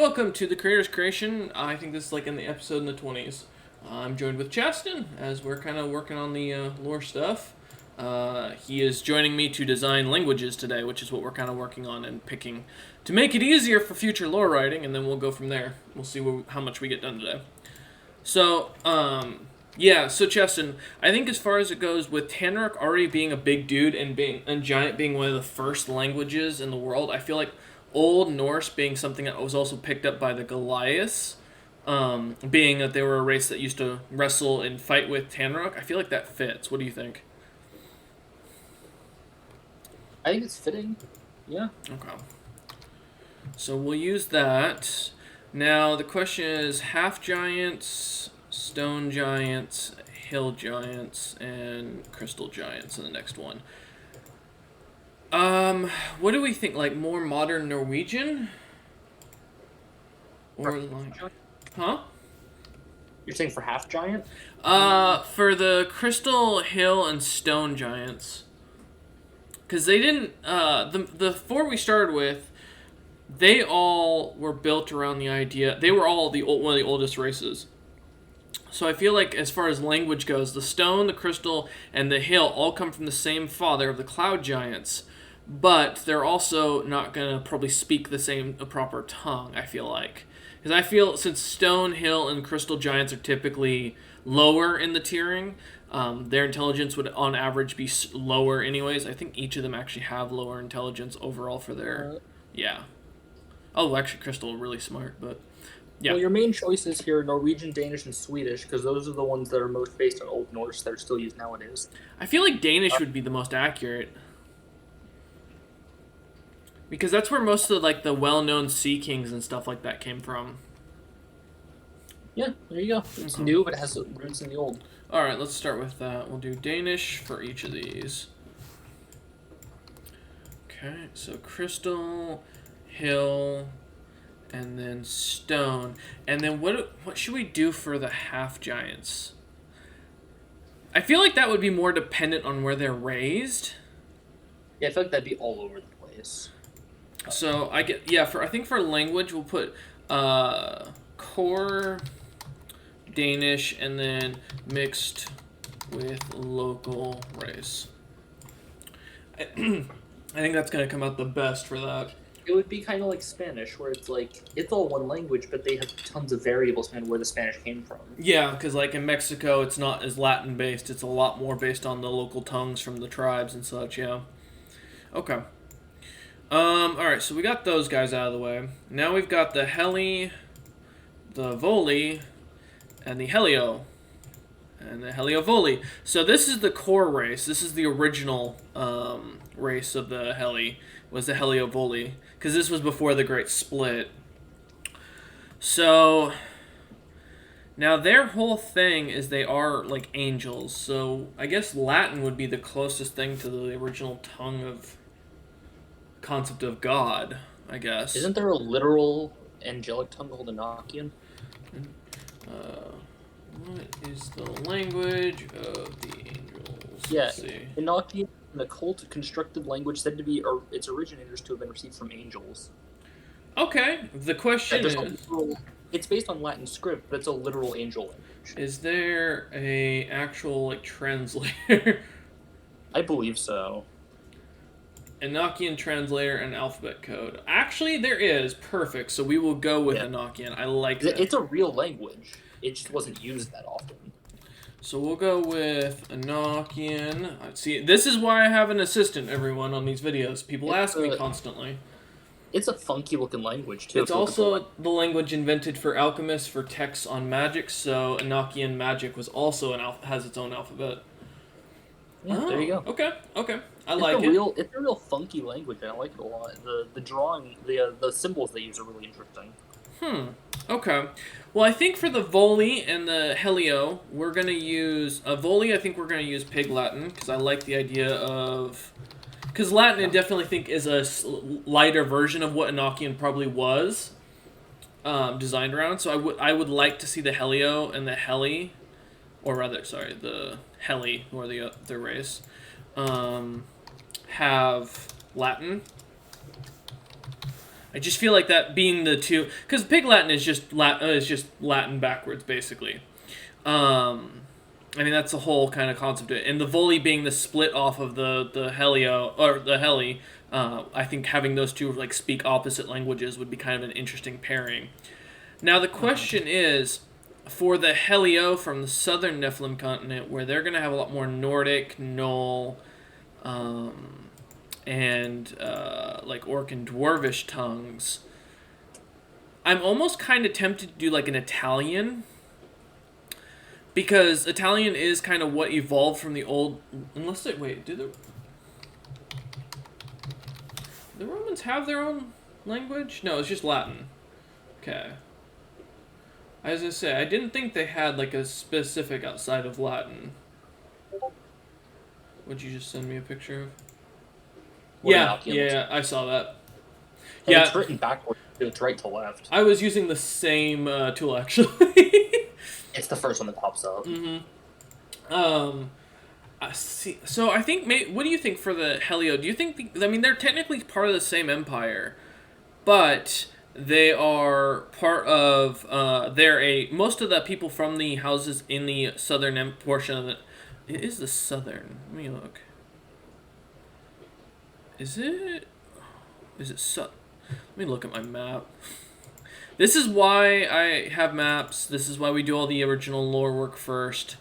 welcome to the Creator's Creation. I think this is like in the episode in the 20s. I'm joined with Chaston as we're kind of working on the lore stuff. He is joining me to design languages today, which is what we're kind of working on and picking to make it easier for future lore writing, and then we'll go from there. We'll see how much we get done today. So, so Cheston, I think as far as it goes, with Tanaruk already being a big dude and Giant being one of the first languages in the world, I feel like Old Norse being something that was also picked up by the Goliaths, being that they were a race that used to wrestle and fight with Tanaruk, I feel like that fits. What do you think? I think it's fitting. Yeah. Okay. So we'll use that. Now the question is half giants, stone giants, hill giants, and crystal giants in the next one. What do we think? Like more modern Norwegian? Or like, huh? You're saying for half giant? For the crystal, hill, and stone giants. Because they didn't, the four we started with, they all were built around the idea, they were all one of the oldest races. So I feel like as far as language goes, the stone, the crystal, and the hill all come from the same father of the cloud giants. But they're also not going to probably speak a proper tongue, I feel like. Because I feel since stone, hill, and crystal giants are typically lower in the tiering, their intelligence would on average be lower anyways. I think each of them actually have lower intelligence overall for their... Yeah. Oh, actually, crystal really smart, but... Yeah. Well, your main choices here are Norwegian, Danish, and Swedish, because those are the ones that are most based on Old Norse that are still used nowadays. I feel like Danish would be the most accurate. Because that's where most of the well-known sea kings and stuff like that came from. Yeah, there you go. It's new, but it has roots in the old. Alright, let's start with that. We'll do Danish for each of these. Okay, so crystal, hill, and then stone. And then what should we do for the half-giants? I feel like that would be more dependent on where they're raised. Yeah, I feel like that'd be all over the place. So I think for language we'll put core Danish and then mixed with local race. I think that's gonna come out the best for that. It would be kind of like Spanish, where it's like it's all one language, but they have tons of variables on where the Spanish came from. Yeah, because like in Mexico, it's not as Latin based; it's a lot more based on the local tongues from the tribes and such. Yeah. Okay. Alright, so we got those guys out of the way. Now we've got the Heli, the Voli, and the Helio. And the Helio Voli. So this is the core race. This is the original race of the Heli, was the Helio Voli. Because this was before the Great Split. So, now their whole thing is they are like angels. So, I guess Latin would be the closest thing to the original tongue of... concept of God, I guess. Isn't there a literal angelic tongue called Enochian? What is the language of the angels? Yeah, Let's see. Enochian, an occult constructed language said to be, or its originators to have been received from angels. Okay, the question is... It's based on Latin script, but it's a literal angel language. Is there a actual, translator? I believe so. Enochian translator and alphabet code. Actually, there is. Perfect. So we will go with Enochian. I like that. It's a real language. It just wasn't used that often. So we'll go with Enochian. See, this is why I have an assistant, everyone, on these videos. People ask me constantly. It's a funky looking language, too. It's also the language invented for alchemists for texts on magic, so Enochian magic was also has its own alphabet. Yeah, there you go. Okay. I it's like it. It's a real funky language, and I like it a lot. The drawing, the symbols they use are really interesting. Okay. Well, I think for the Voli and the Helio, we're going to use... Voli, I think we're going to use Pig Latin, because I like the idea of... Because Latin, I definitely think, is a lighter version of what Enochian probably was designed around. So I would like to see the Helio and the Heli... Or rather, sorry, the Heli, or their race, have Latin. I just feel like that being the two, because Pig Latin is just Latin backwards, basically. I mean, that's the whole kind of concept of it. And the Voli being the split off of the Helio, or the Heli, I think having those two like speak opposite languages would be kind of an interesting pairing. Now the question is, for the Helio from the southern Nephilim continent, where they're going to have a lot more Nordic, Knoll, and like Orc and Dwarvish tongues, I'm almost kind of tempted to do like an Italian, because Italian is kind of what evolved from the old. Unless they wait, did the Romans have their own language? No, it's just Latin. Okay. I was gonna say, I didn't think they had like a specific outside of Latin. Would you just send me a picture of? Yeah, I saw that. And yeah, it's written backwards. It's right to left. I was using the same tool actually. It's the first one that pops up. I see. So I think, what do you think for the Helio? Do you think? I mean, they're technically part of the same empire, but they are part of. Most of the people from the houses in the southern portion of it. It is the southern. Let me look. Is it? Let me look at my map. This is why I have maps. This is why we do all the original lore work first,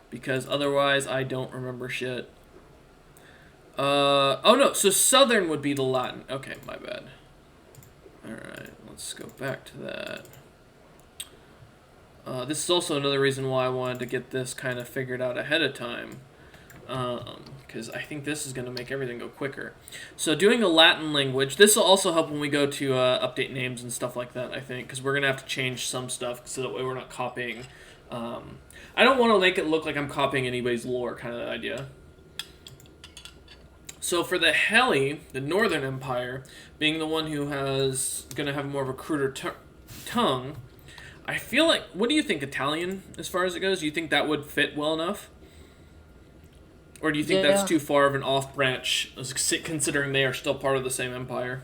because otherwise I don't remember shit. Oh no, so southern would be the Latin. Okay, my bad. Alright, let's go back to that. This is also another reason why I wanted to get this kind of figured out ahead of time. Because I think this is going to make everything go quicker. So doing a Latin language, this will also help when we go to update names and stuff like that, I think, because we're going to have to change some stuff so that way we're not copying. I don't want to make it look like I'm copying anybody's lore kind of idea. So for the Heli, the Northern Empire, being the one who has going to have more of a cruder tongue, I feel like, what do you think, Italian, as far as it goes? Do you think that would fit well enough? Or do you think that's too far of an off branch, considering they are still part of the same empire?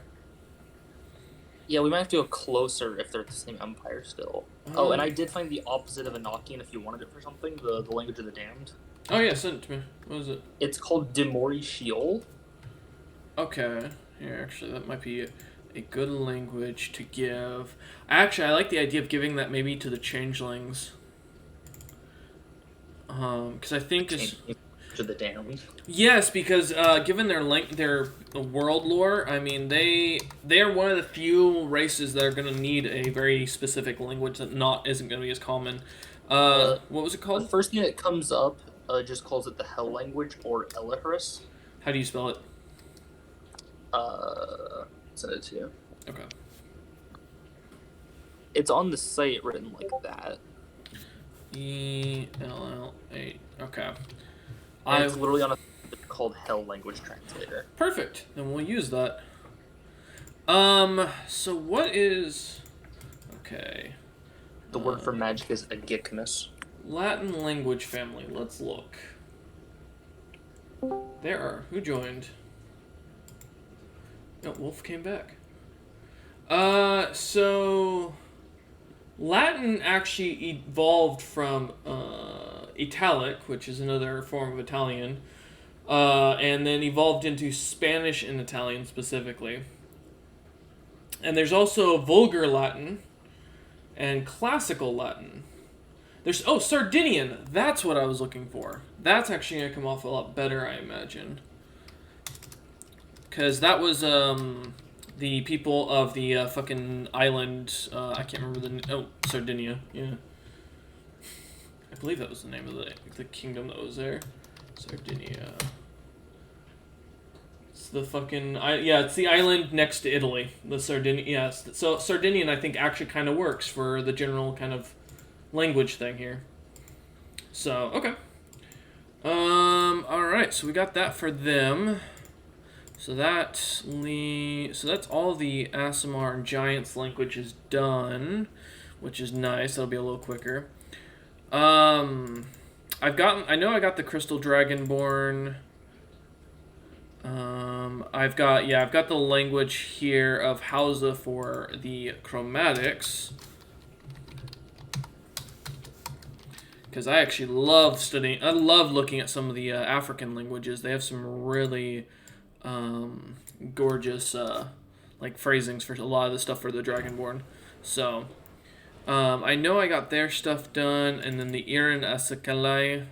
Yeah, we might have to go closer if they're the same empire still. Oh, and I did find the opposite of Enochian if you wanted it for something, the language of the damned. Oh yeah, send it to me. What is it? It's called Demori Sheol. Okay. Here, actually, that might be a good language to give. Actually, I like the idea of giving that maybe to the changelings. Because I think it's... To the damned. Yes, because given their world lore, I mean they are one of the few races that are going to need a very specific language that isn't going to be as common. What was it called? The first thing that comes up just calls it the Hell language or Elihris. How do you spell it? Send it to you. Okay. It's on the site written like that. ELL8. Okay. It's literally on a called Hell Language Translator. Perfect. Then we'll use that. So what is... Okay. The word for magic is Agicnus. Latin language family. Let's look. There are... Who joined? No, Wolf came back. So... Latin actually evolved from Italic, which is another form of Italian, and then evolved into Spanish and Italian specifically. And there's also Vulgar Latin and Classical Latin. There's Sardinian. That's what I was looking for. That's actually gonna come off a lot better, I imagine, because that was the people of the fucking island, I can't remember Sardinia, yeah. I believe that was the name of the kingdom that was there. Sardinia. It's the fucking, it's the island next to Italy. The Sardinia, yes. So Sardinian, I think, actually kind of works for the general kind of language thing here. So, okay. Alright, so we got that for them. So that's all the Aasimar and Giants languages done, which is nice. That'll be a little quicker. I know I got the Crystal Dragonborn. I've got the language here of Hausa for the chromatics. Because I actually love studying, I love looking at some of the African languages. They have some really gorgeous like phrasings for a lot of the stuff for the Dragonborn. So I know I got their stuff done, and then the Iran Asakalai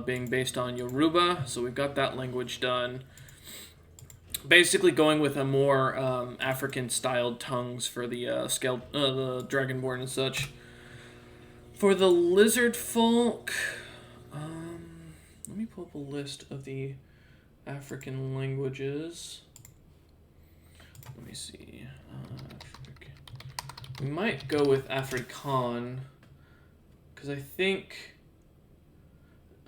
being based on Yoruba, so we've got that language done. Basically going with a more African-styled tongues for the the Dragonborn and such. For the lizard folk, let me pull up a list of the African languages. Let me see. We might go with Afrikaan, because I think,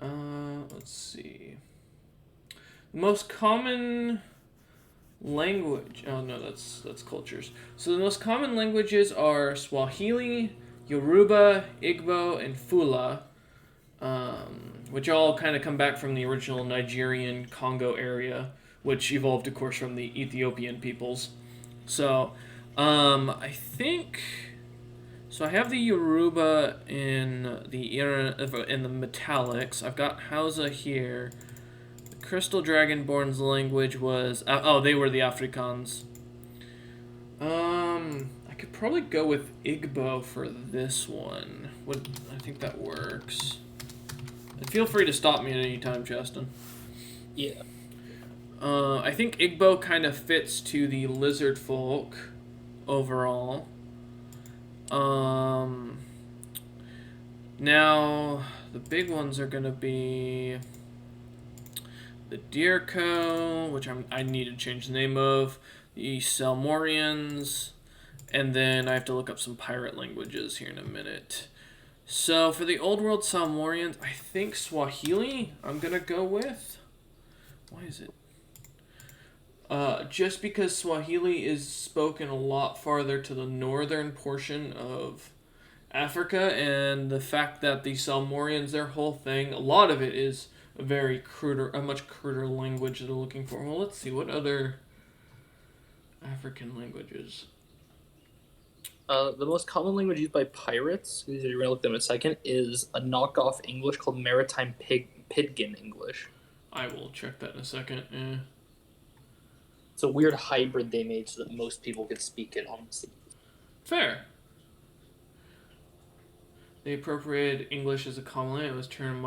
let's see. The most common language, oh no, that's cultures. So the most common languages are Swahili, Yoruba, Igbo, and Fula, which all kind of come back from the original Nigerian Congo area, which evolved, of course, from the Ethiopian peoples. So, I think, so I have the Yoruba in the metallics. I've got Hausa here. The Crystal Dragonborn's language was, they were the Afrikaans. I could probably go with Igbo for this one. I think that works. And feel free to stop me at any time, Justin. Yeah. I think Igbo kind of fits to the lizard folk overall. Now the big ones are gonna be the Dirko, which I need to change the name of, the Salmoreans, and then I have to look up some pirate languages here in a minute. So for the Old World Salmoreans, I think Swahili I'm gonna go with. Why is it? Just because Swahili is spoken a lot farther to the northern portion of Africa, and the fact that the Salmoreans, their whole thing, a lot of it is a much cruder language they're looking for. Well, let's see, what other African languages? The most common language used by pirates, you're going to look at them in a second, is a knockoff English called Maritime Pidgin English. I will check that in a second. It's a weird hybrid they made so that most people could speak it, honestly. Fair. They appropriated English as a common language. It was turned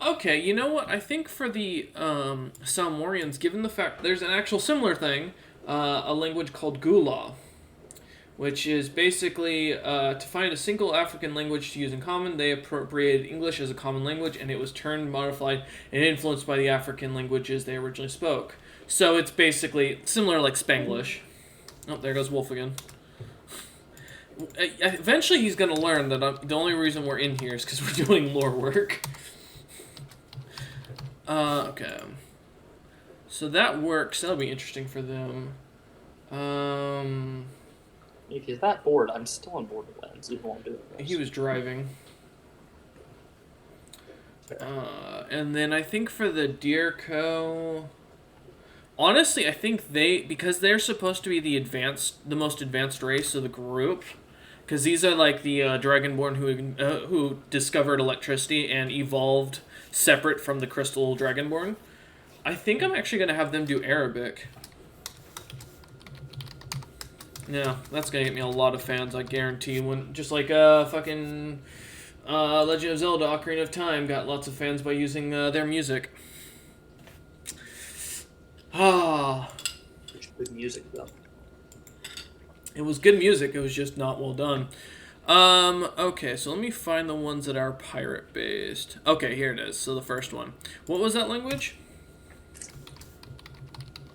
Okay, you know what? I think for the Salmoreans, given the fact there's an actual similar thing, a language called Gula, which is basically to find a single African language to use in common, they appropriated English as a common language, and it was turned, modified, and influenced by the African languages they originally spoke. So it's basically similar like Spanglish. Oh, there goes Wolf again. Eventually he's going to learn that the only reason we're in here is because we're doing lore work. Okay. So that works. That'll be interesting for them. If he's that bored, I'm still on Borderlands. Even while I'm doing this. He was driving. And then I think for the Dirko, honestly, I think because they're supposed to be the most advanced race of the group, because these are like the Dragonborn who discovered electricity and evolved separate from the Crystal Dragonborn. I think I'm actually gonna have them do Arabic. Yeah, that's gonna get me a lot of fans, I guarantee. Just like fucking Legend of Zelda: Ocarina of Time got lots of fans by using their music. Good music, though. It was good music, it was just not well done. Okay, so let me find the ones that are pirate-based. Okay, here it is. So the first one. What was that language?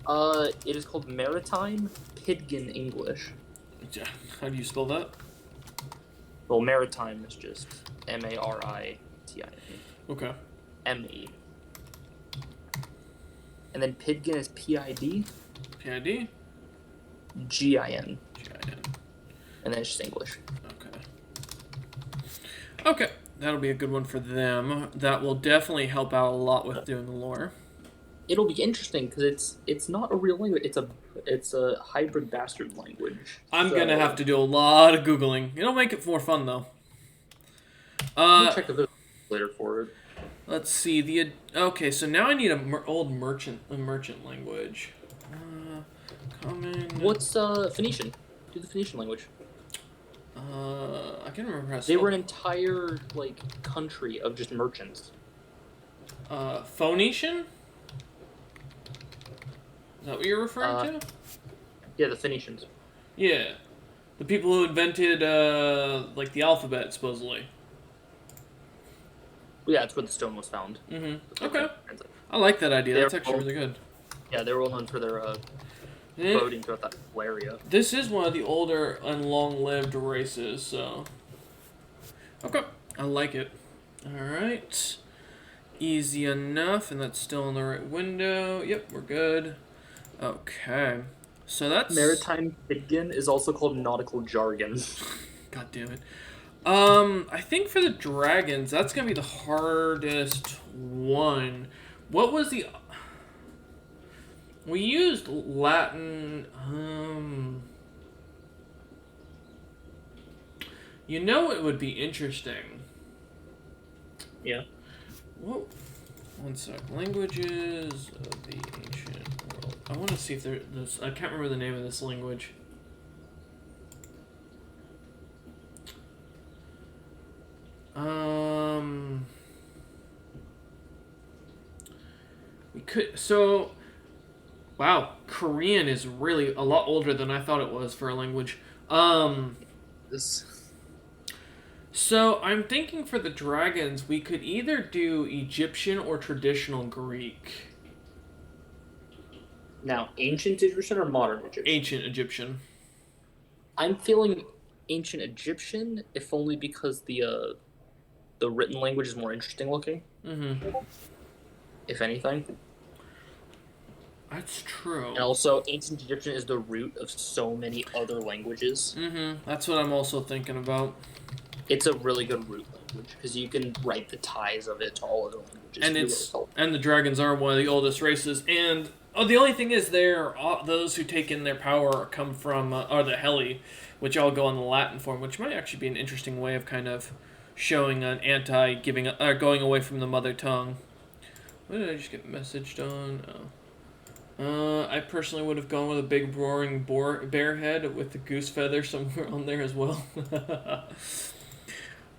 It is called Maritime Pidgin English. How do you spell that? Well, Maritime is just Maritime. Okay. ME. And then Pidgin is PID? PID? GIN. GIN. And then it's just English. Okay, that'll be a good one for them. That will definitely help out a lot with doing the lore. it'll be interesting because it's not a real language. It's a hybrid bastard language. I'm gonna have So to do a lot of googling. It'll make it more fun though. let me Uh, check if there's a translator for it. let's see okay. So now I need old merchant language. Common. What's Phoenician? Do the Phoenician language. I can't remember how to They spell. were an entire country of just merchants. Phoenician. Is that what you're referring to? Yeah, the Phoenicians. Yeah, the people who invented the alphabet supposedly. Well, yeah, that's where the stone was found. Mm-hmm. Okay. I like that idea. That's actually really good. Yeah, they were well known for their Eh, boating throughout that whole area. This is one of the older and long-lived races, so okay, I like it. All right, easy enough, and that's still in the right window. Yep, we're good. Okay, so that's Maritime Pidgin is also called nautical jargon. God damn it. I think for the dragons, that's gonna be the hardest one. What was the? We used Latin. You know it would be interesting. Yeah. Whoa. One sec. Languages of the ancient world. I want to see if there's. I can't remember the name of this language. We could. So. Wow. Korean is really a lot older than I thought it was for a language. This. So I'm thinking for the dragons, we could either do Egyptian or traditional Greek. Now, ancient Egyptian or modern Egyptian? Ancient Egyptian. I'm feeling ancient Egyptian, if only because the written language is more interesting looking. Mm-hmm. If anything. That's true. And also, ancient Egyptian is the root of so many other languages. Mm-hmm. That's what I'm also thinking about. It's a really good root language because you can write the ties of it to all other languages. And the dragons are one of the oldest races. And the only thing is, those who take in their power come from are the Heli, which all go in the Latin form, which might actually be an interesting way of kind of showing an going away from the mother tongue. What did I just get messaged on? I personally would have gone with a big roaring bear head with the goose feather somewhere on there as well.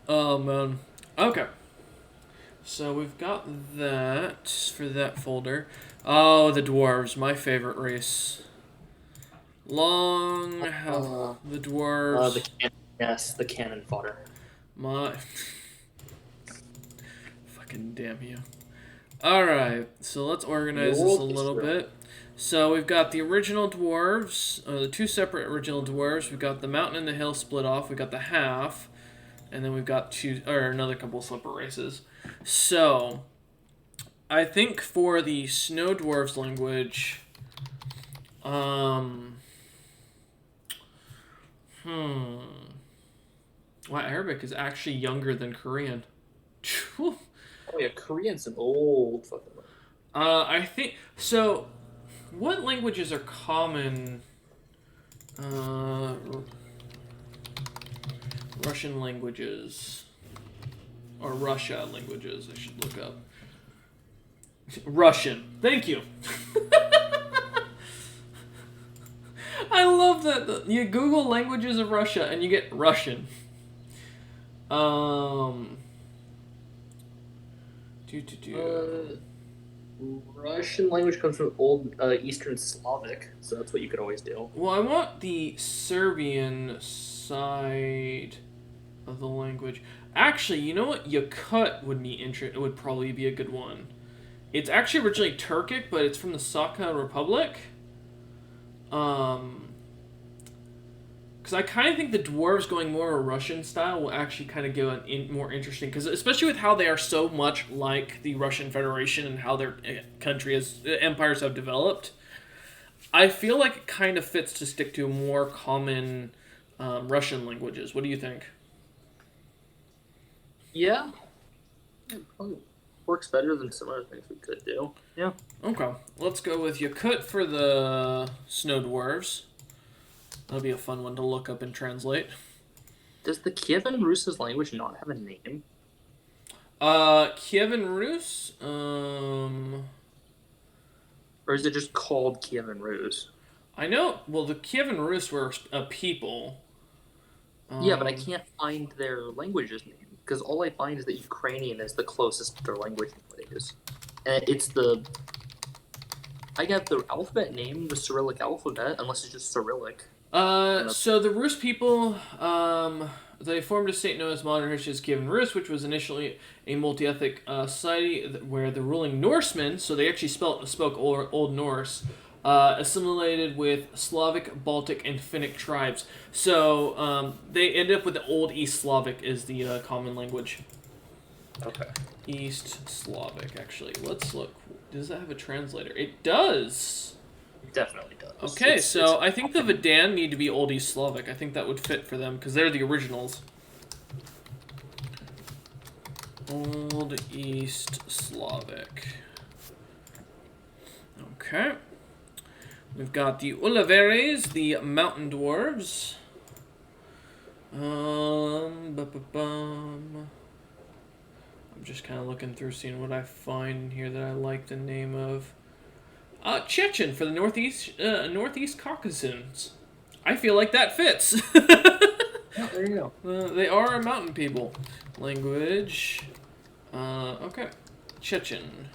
Oh man. Okay. So we've got that for that folder. Oh, the dwarves, my favorite race. The dwarves. Yes, the cannon fodder. My fucking damn you. Alright, so let's organize this a little bit. So we've got the original dwarves, the two separate original dwarves. We've got the mountain and the hill split off. We've got the half, and then we've got another couple separate races. So I think for the snow dwarves language, well, Arabic is actually younger than Korean. Oh yeah, Korean's an old fucking language. I think so. What languages are common? Russian languages. Or Russia languages, I should look up. Russian. Thank you. I love that. You Google languages of Russia and you get Russian. Russian language comes from Old Eastern Slavic, so that's what you could always do. Well, I want the Serbian side of the language. Actually, you know what? Yakut would probably be a good one. It's actually originally Turkic, but it's from the Sakha Republic. Because I kind of think the dwarves going more of a Russian style will actually kind of go more interesting. Because especially with how they are so much like the Russian Federation and how their empires have developed, I feel like it kind of fits to stick to more common Russian languages. What do you think? Yeah. works better than some other things we could do. Yeah. Okay, let's go with Yakut for the snow dwarves. That'll be a fun one to look up and translate. Does the Kievan Rus's language not have a name? Kievan Rus? Or is it just called Kievan Rus? I know, well, the Kievan Rus were a people. Yeah, but I can't find their language's name. Because all I find is that Ukrainian is the closest to their language nowadays. And it's the... I got the alphabet name, the Cyrillic alphabet, unless it's just Cyrillic. So the Rus people, they formed a state known as modern history as Kievan Rus, which was initially a multi-ethnic society where the ruling Norsemen, so they actually spoke Old Norse, assimilated with Slavic, Baltic, and Finnic tribes. So they ended up with the Old East Slavic is the common language. Okay. East Slavic, actually. Let's look. Does that have a translator? It does. It definitely does. Okay, so I think the Vedan need to be Old East Slavic. I think that would fit for them, because they're the originals. Old East Slavic. Okay. We've got the Uliveres, the mountain dwarves. I'm just kind of looking through, seeing what I find in here that I like the name of. Chechen for the Northeast Caucasians. I feel like that fits. Oh, there you go. They are a mountain people. Language. Okay. Chechen.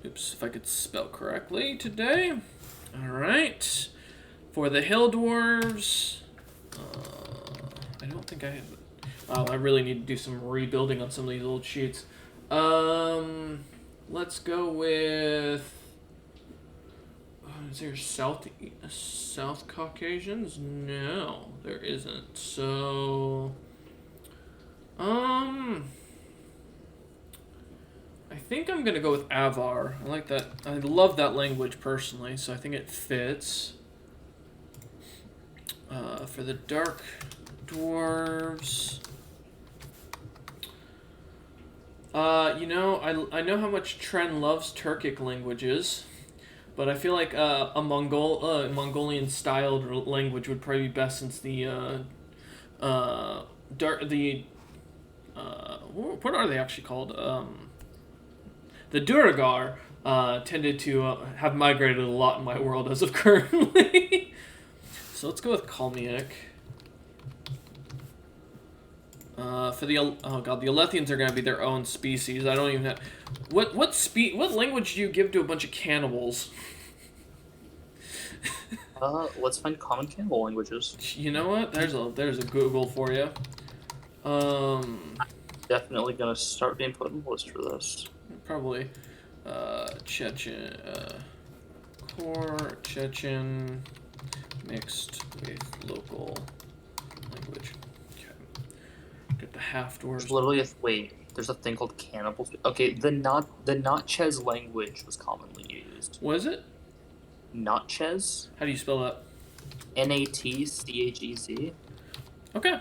Oops, if I could spell correctly today. Alright. For the hill dwarves. I don't think I have... Wow, I really need to do some rebuilding on some of these old sheets. Let's go with... is there South Caucasians? No, there isn't. So... I think I'm going to go with Avar. I like that. I love that language personally, so I think it fits. For the dark dwarves... I know how much Tren loves Turkic languages, but I feel like a Mongolian-styled language would probably be best, since what are they actually called? The Duragar tended to have migrated a lot in my world as of currently. So let's go with Kalmiec. For the the Alethians are gonna be their own species. I don't even have what language do you give to a bunch of cannibals? Let's find common cannibal languages. You know what? There's a Google for you. Definitely gonna start being put in the list for this. Probably Chechen, core Chechen mixed with local language. Get the half dwarves. There's literally there's a thing called cannibals. Okay, the Natchez language was commonly used. What is it? Natchez. How do you spell that? Natchez. Okay.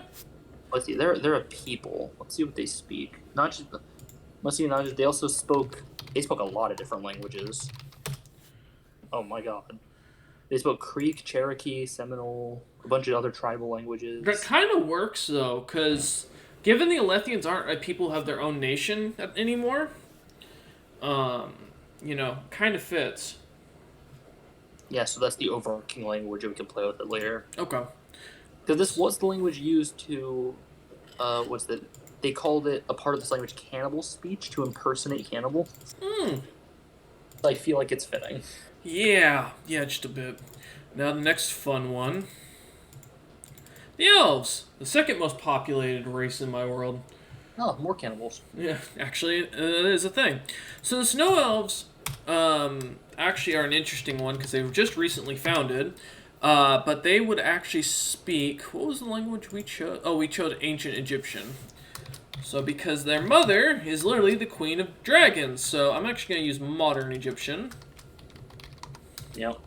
Let's see. They're a people. Let's see what they speak. They also spoke. They spoke a lot of different languages. Oh my god. They spoke Creek, Cherokee, Seminole, a bunch of other tribal languages. That kind of works though, because given the Alethians aren't a people who have their own nation anymore, kind of fits. Yeah, so that's the overarching language, and we can play with it later. Okay. Because this was the language used to, they called it a part of this language cannibal speech, to impersonate cannibal. I feel like it's fitting. Yeah, just a bit. Now the next fun one. The Elves, the second most populated race in my world. Oh, more cannibals. Yeah, actually, it is a thing. So the Snow Elves actually are an interesting one, because they were just recently founded. But they would actually speak... What was the language we chose? Oh, we chose Ancient Egyptian. So because their mother is literally the Queen of Dragons. So I'm actually going to use Modern Egyptian. Yep.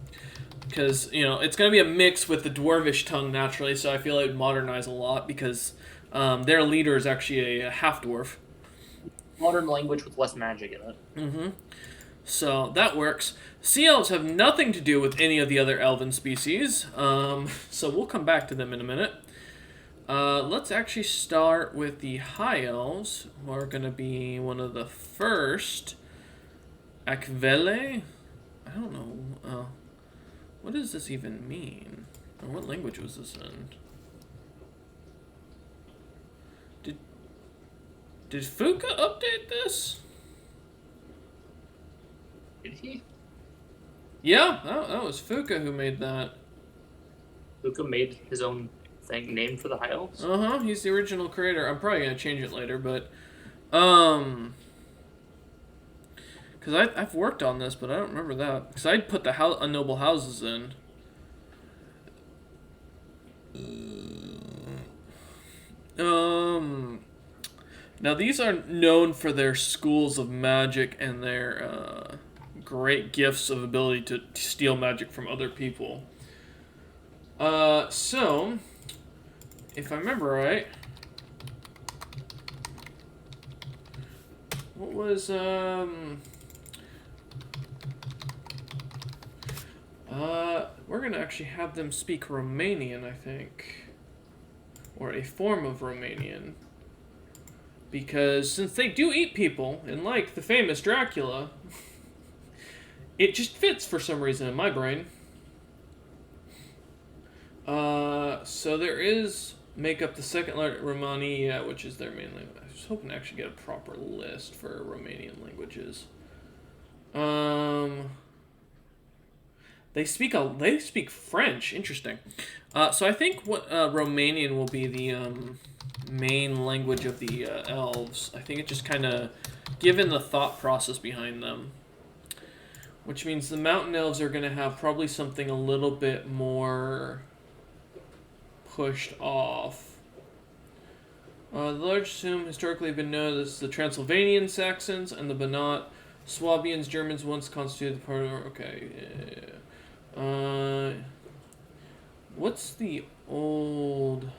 Because, it's going to be a mix with the Dwarvish tongue, naturally, so I feel it would modernize a lot, because their leader is actually a half-dwarf. modern language with less magic in it. Mm-hmm. So that works. Sea elves have nothing to do with any of the other elven species, so we'll come back to them in a minute. Let's actually start with the high elves, who are going to be one of the first. Akvele? I don't know. What does this even mean? Or what language was this in? Did Fuka update this? Did he? Yeah, that was Fuka who made that. Luca made his own thing named for the High Elves? Uh-huh, he's the original creator. I'm probably going to change it later, but... Because I've worked on this, but I don't remember that. Because I'd put the noble houses in. Now these are known for their schools of magic and their great gifts of ability to steal magic from other people. So, if I remember right, what was we're gonna actually have them speak Romanian, I think, or a form of Romanian. Because since they do eat people, and like the famous Dracula, it just fits for some reason in my brain. So there is make up the second Romania, which is their main language. I was hoping to actually get a proper list for Romanian languages. They speak French. Interesting. So I think what Romanian will be the main language of the elves. I think it just kind of given the thought process behind them, which means the mountain elves are going to have probably something a little bit more pushed off. The large Sum historically have been known as the Transylvanian Saxons and the Banat. Swabians, Germans once constituted the part of... Okay, yeah. What's the old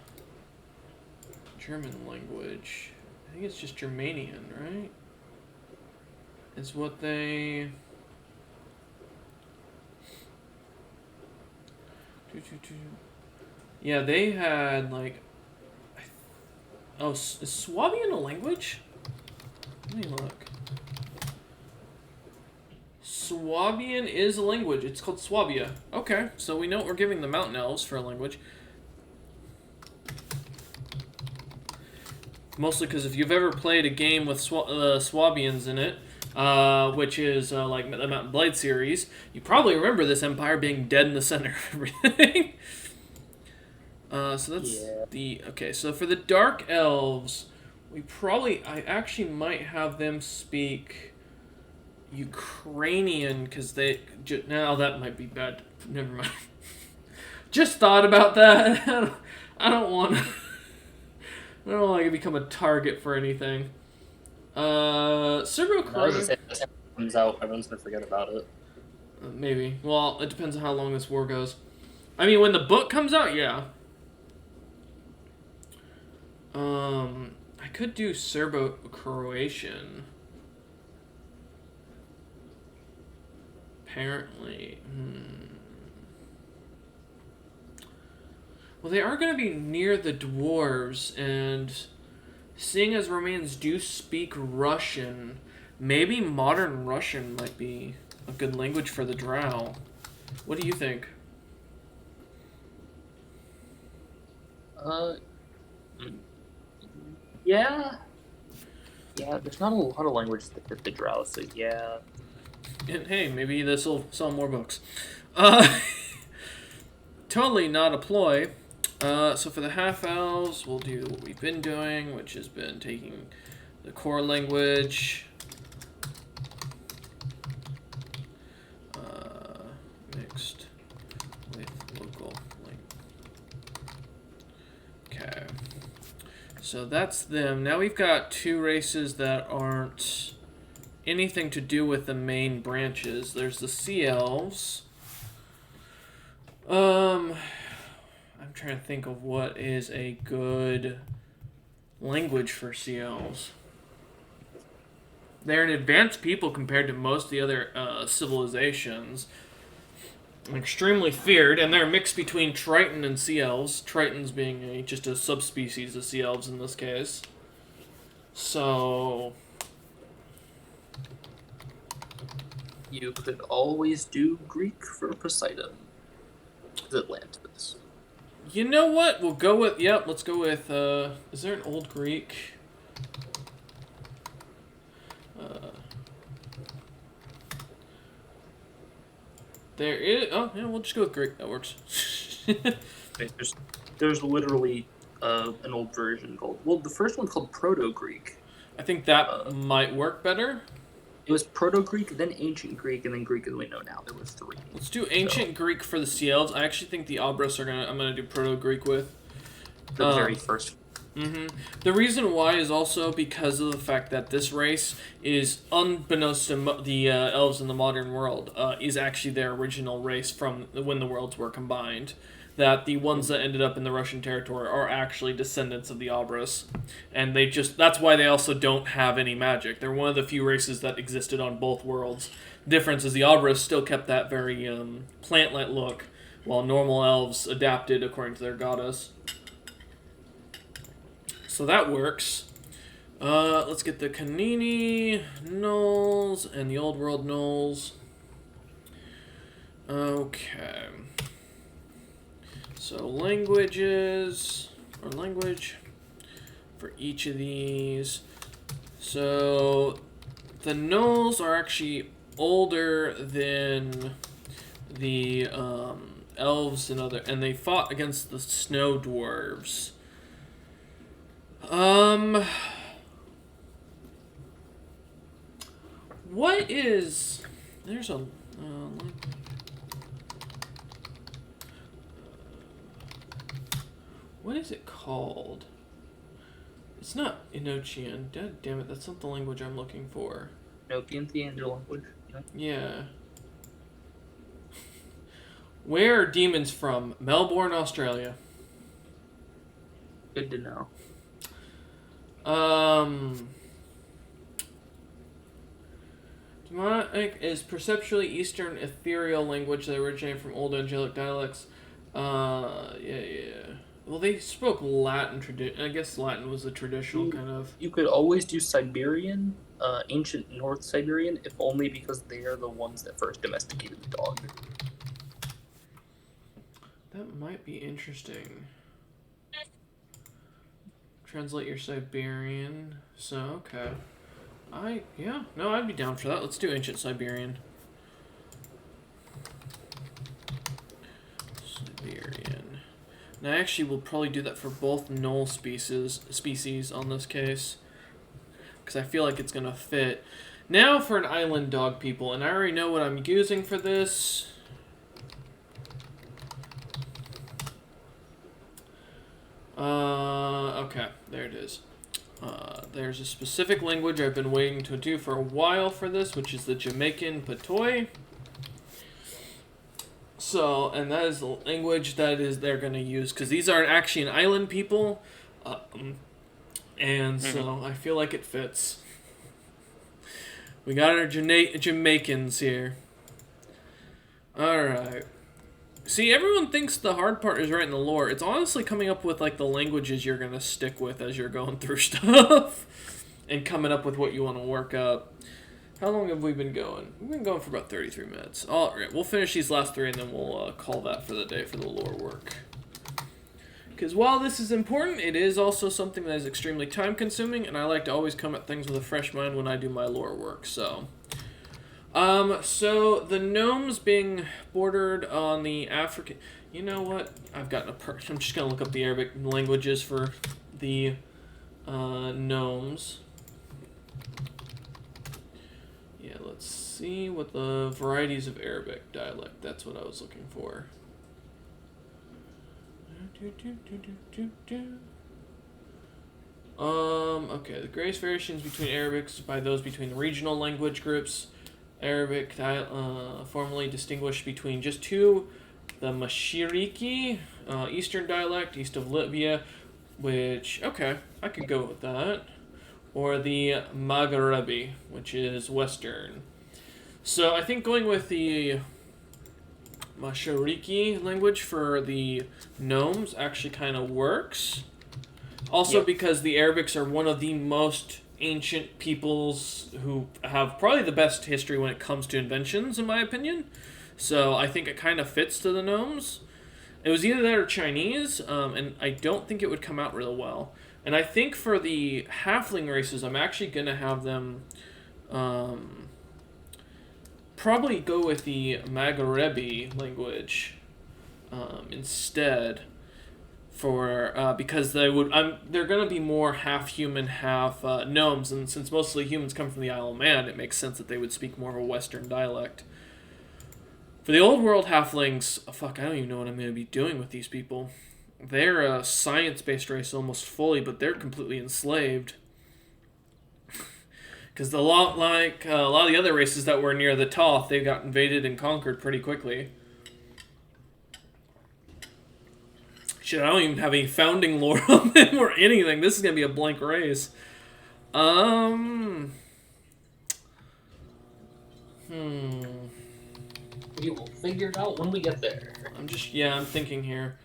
German language? I think it's just Germanian, right? Is what they... Yeah, they had, like... Oh, is Swabian a language? Let me look. Swabian is a language. It's called Swabia. Okay, so we know what we're giving the mountain elves for a language. Mostly because if you've ever played a game with Swabians in it, which is like the Mountain Blade series, you probably remember this empire being dead in the center of everything. So that's the... Okay, so for the Dark Elves, I actually might have them speak Ukrainian, because they... Now that might be bad. Never mind. Just thought about that. I don't want to become a target for anything. Serbo-Croatian... comes out, everyone's going to forget about it. Maybe. Well, it depends on how long this war goes. I mean, when the book comes out, yeah. I could do Serbo-Croatian. Apparently. Well, they are going to be near the dwarves, and seeing as Romanians do speak Russian, maybe modern Russian might be a good language for the drow. What do you think? Yeah. Yeah, there's not a lot of languages that fit the drow, so yeah. And hey, maybe this will sell more books. Totally not a ploy. So for the half-elves, we'll do what we've been doing, which has been taking the core language, mixed with local language. Okay. So that's them. Now we've got two races that aren't anything to do with the main branches. There's the Sea Elves. I'm trying to think of what is a good language for Sea Elves. They're an advanced people compared to most of the other civilizations. Extremely feared, and they're a mix between Triton and Sea Elves. Tritons being just a subspecies of Sea Elves in this case. So... You could always do Greek for Poseidon. Atlantis. You know what? We'll go with... Yep, let's go with... is there an Old Greek? There is... Oh, yeah, we'll just go with Greek. That works. There's literally an old version called... Well, the first one's called Proto-Greek. I think that might work better. It was Proto-Greek, then Ancient Greek, and then Greek as we know now. There was 3. Let's do Ancient Greek for the Sea Elves. I actually think the Obris I'm gonna do Proto-Greek with. The very first. The reason why is also because of the fact that this race is, unbeknownst to the elves in the modern world, is actually their original race from when the worlds were combined. That the ones that ended up in the Russian territory are actually descendants of the Obris. And that's why they also don't have any magic. They're one of the few races that existed on both worlds. The difference is the Obris still kept that very plant-like look, while normal elves adapted according to their goddess. So that works. Let's get the Kanini Gnolls and the Old World Gnolls. Okay. So language for each of these. So the Gnolls are actually older than the elves and they fought against the snow dwarves. What is... There's a... what is it called? It's not Enochian. Damn it, that's not the language I'm looking for. Enochian, the angel language. Yeah. Where are demons from? Melbourne, Australia. Good to know. Demonic is perceptually Eastern ethereal language that originated from old angelic dialects. Yeah. Well, they spoke Latin. I guess Latin was the traditional kind of... You could always do Siberian, ancient North Siberian, if only because they are the ones that first domesticated the dog. That might be interesting. Translate your Siberian. So, okay. I'd be down for that. Let's do ancient Siberian. Siberian. And I actually will probably do that for both Gnoll species on this case. Because I feel like it's going to fit. Now for an island dog people. And I already know what I'm using for this. Okay, there it is. There's a specific language I've been waiting to do for a while for this, which is the Jamaican Patois. So, and that is the language they're going to use, because these are actually an island people, and so I feel like it fits. We got our Jamaicans here. Alright. See, everyone thinks the hard part is writing the lore. It's honestly coming up with, like, the languages you're going to stick with as you're going through stuff. And coming up with what you want to work up. How long have we been going? We've been going for about 33 minutes. Alright, we'll finish these last 3 and then we'll call that for the day for the lore work. Because while this is important, it is also something that is extremely time-consuming, and I like to always come at things with a fresh mind when I do my lore work, so... So the gnomes being bordered on the African... You know what? I've gotten a perk. I'm just going to look up the Arabic languages for the gnomes. Yeah, let's see what the varieties of Arabic dialect. That's what I was looking for. Okay, the greatest variations between Arabics by those between the regional language groups. Arabic formally distinguished between just 2, the Mashiriki, Eastern dialect, east of Libya, which, okay, I could go with that. or the Maghrebi, which is Western. So I think going with the Mashariki language for the gnomes actually kind of works. Also, Yep. because the Arabics are one of the most ancient peoples who have probably the best history when it comes to inventions, in my opinion. So I think it kind of fits to the gnomes. It was either that or Chinese, and I don't think it would come out real well. And I think for the halfling races, I'm actually going to have them probably go with the Maghrebi language instead. For because they're gonna be more half human, half gnomes, and since mostly humans come from the Isle of Man, it makes sense that they would speak more of a Western dialect. For the old world halflings, fuck, I don't even know what I'm gonna be doing with these people. They're a science-based race almost fully, but they're completely enslaved. Because a lot of the other races that were near the Toth, they got invaded and conquered pretty quickly. Shit, I don't even have any founding lore on them or anything. This is gonna be a blank race. We will figure it out when we get there. I'm thinking here.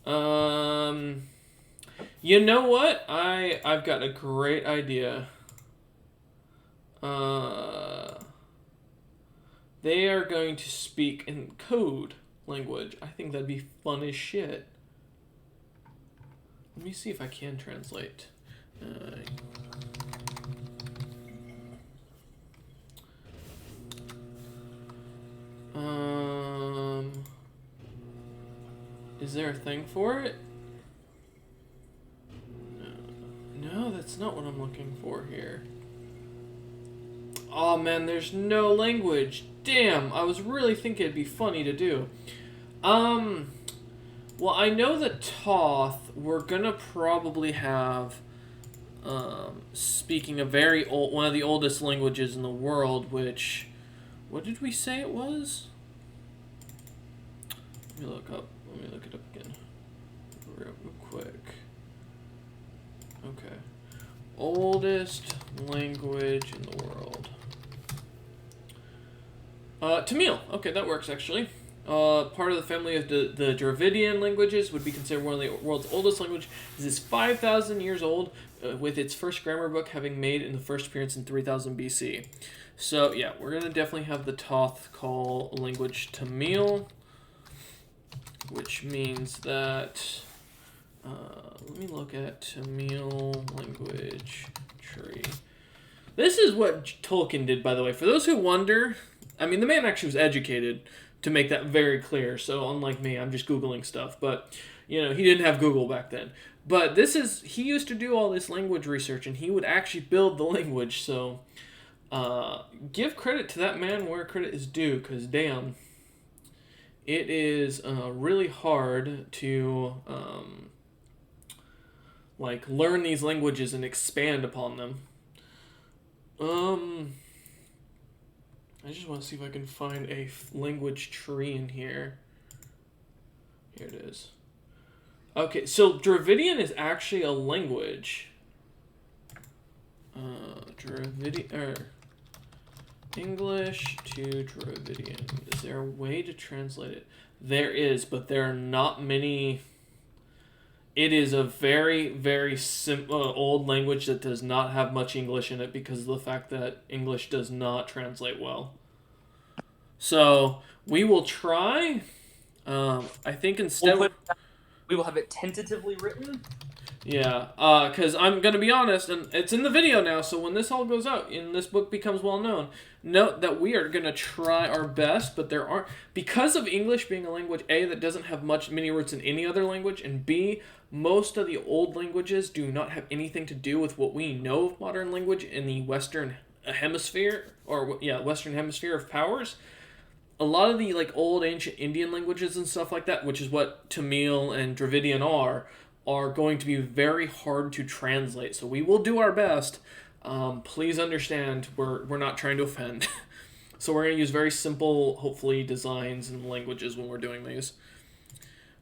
You know what? I've got a great idea. They are going to speak in code language. I think that'd be fun as shit. Let me see if I can translate. Is there a thing for it? No, that's not what I'm looking for here. Oh man, there's no language. Damn, I was really thinking it'd be funny to do. Well, I know that Toth, we're gonna probably have, speaking a very old, one of the oldest languages in the world, which, what did we say it was? Let me look it up again. Real quick. Okay. Oldest language in the world. Tamil. Okay, that works actually. Part of the family of the Dravidian languages would be considered one of the world's oldest language. This is 5,000 years old, with its first grammar book having made in the first appearance in 3000 BC. So yeah, we're gonna definitely have the Toth call language Tamil, which means that. Let me look at Tamil language tree. This is what Tolkien did, by the way. For those who wonder, I mean, the man actually was educated to make that very clear. So unlike me, I'm just Googling stuff. But, you know, he didn't have Google back then. But he used to do all this language research, and he would actually build the language. So give credit to that man where credit is due, because damn, it is really hard to learn these languages and expand upon them. I just want to see if I can find a language tree in here. Here it is. Okay, so Dravidian is actually a language. English to Dravidian. Is there a way to translate it? There is, but there are not many. It is a very, very old language that does not have much English in it because of the fact that English does not translate well. So we will try. I think instead we will have it tentatively written. Yeah, because I'm going to be honest, and it's in the video now, so when this all goes out and this book becomes well known, note that we are going to try our best, but there aren't, because of English being a language, A, that doesn't have many roots in any other language, and B, most of the old languages do not have anything to do with what we know of modern language in the Western Hemisphere, Western Hemisphere of powers. A lot of the old ancient Indian languages and stuff like that, which is what Tamil and Dravidian are going to be very hard to translate. So we will do our best. Please understand, we're not trying to offend. So we're going to use very simple, hopefully, designs and languages when we're doing these.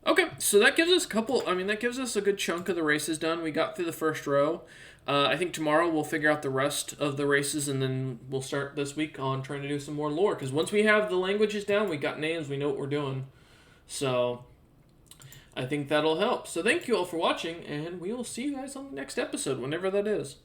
Okay, so that gives us that gives us a good chunk of the races done. We got through the first row. I think tomorrow we'll figure out the rest of the races, and then we'll start this week on trying to do some more lore. Because once we have the languages down, we got names, we know what we're doing. So I think that'll help. So thank you all for watching, and we will see you guys on the next episode, whenever that is.